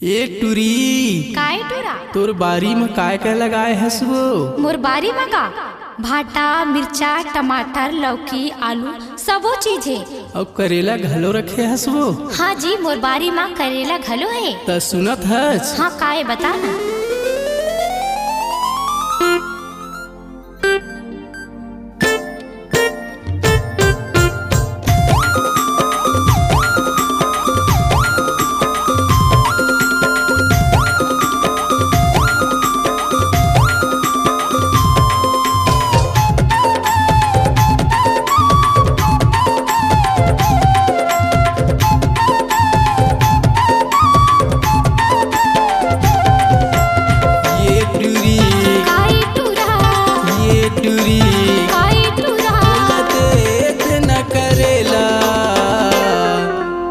ए टूरी काय टुरा तोर बारी में काय काय लगाए हस वो? मोर बारी में का भाटा मिर्चा टमाटर लौकी आलू सबो चीज है। अब करेला घलो रखे हस वो? हाँ जी मोर बारी में करेला घलो है। त सुनत हस? हाँ काय बता ना।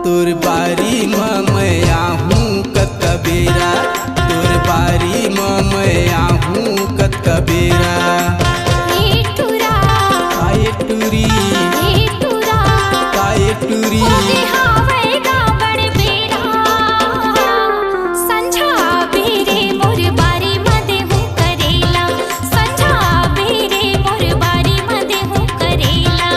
तोर बारी में मैं आहूँ कतका बेरा, तोर बारी में मैं आहूँ कतका बेरा। ए टुरा काये टूरी ए टुरा काये टूरी होगे हावे गा बड़ बेरा संझा बेरे मोर बारी में देहु करेला संझा बेरे मोर बारी में देहु करेला।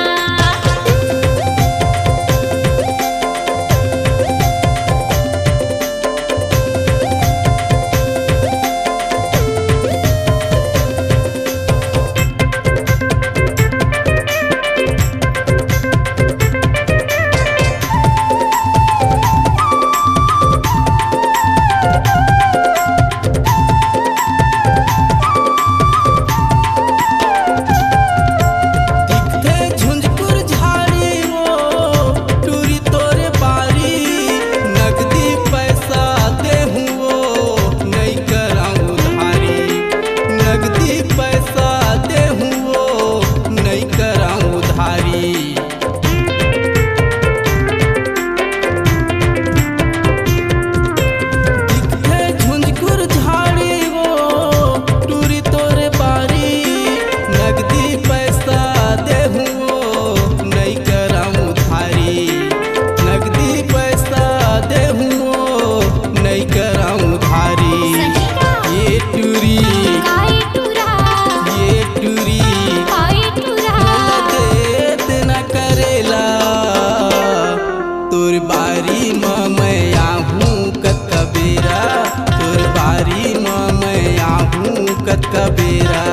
तोर बारी में मैं आहूँ कतका बेरा, तोर बारी में मैं आहूँ कतका बेरा।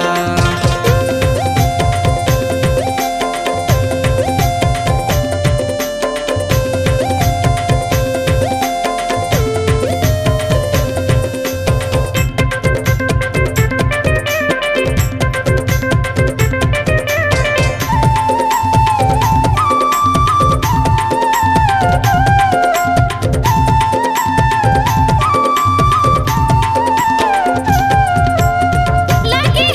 लगे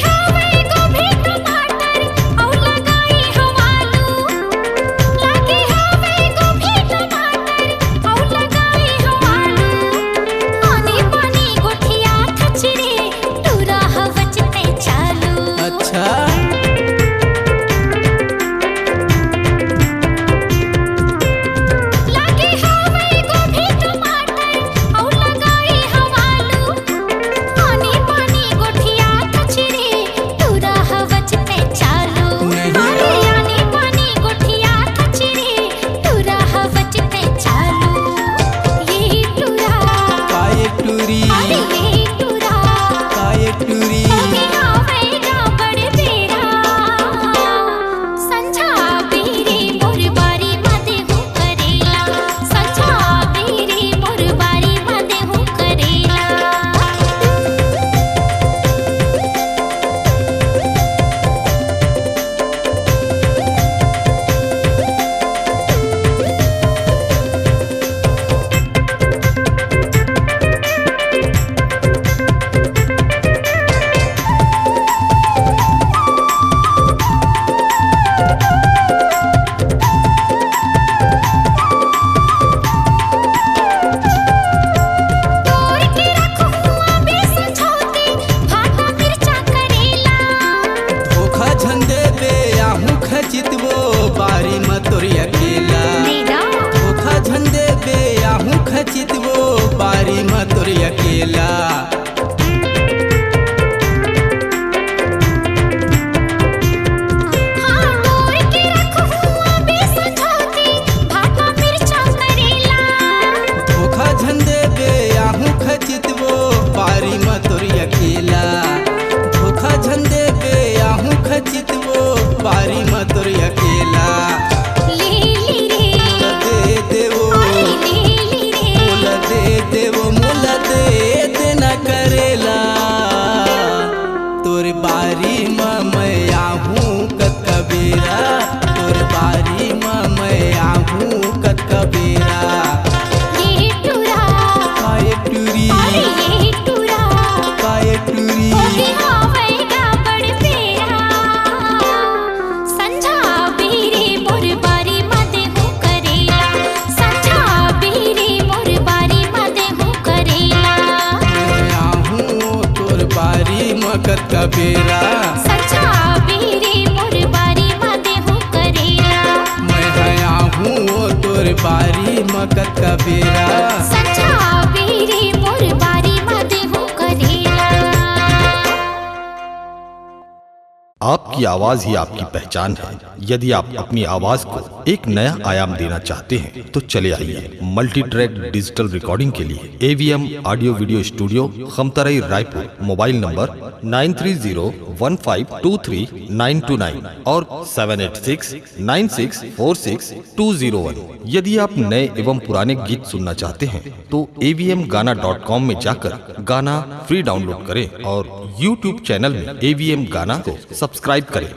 अकेला। धोखा झंडे बे आहू खचितवो बारी में तोर अकेला। धोखा झंडे बे आहू खचितवो बारी में तोर अकेला। मोला दे देना करेला तोर बारी में मैं आहूँ कतका बेरा। तोर बारी में मैं आहूँ कतका बेरा। काहे टूरी काहे टूरी कतका बेरा। मैं हया हूँ तोर बारी में कतका बेरा। आपकी आवाज ही आपकी पहचान है। यदि आप अपनी आवाज को एक नया आयाम देना चाहते हैं तो चले आइए मल्टी ट्रैक डिजिटल रिकॉर्डिंग के लिए AVM audio video studio Khamtarai Raipur. Mobile number 9301523929 और 7869646201। यदि आप नए एवं पुराने गीत सुनना चाहते हैं तो avmgana.com में जाकर गाना फ्री डाउनलोड करें और YouTube चैनल में AVM गाना को सब्सक्राइब करें।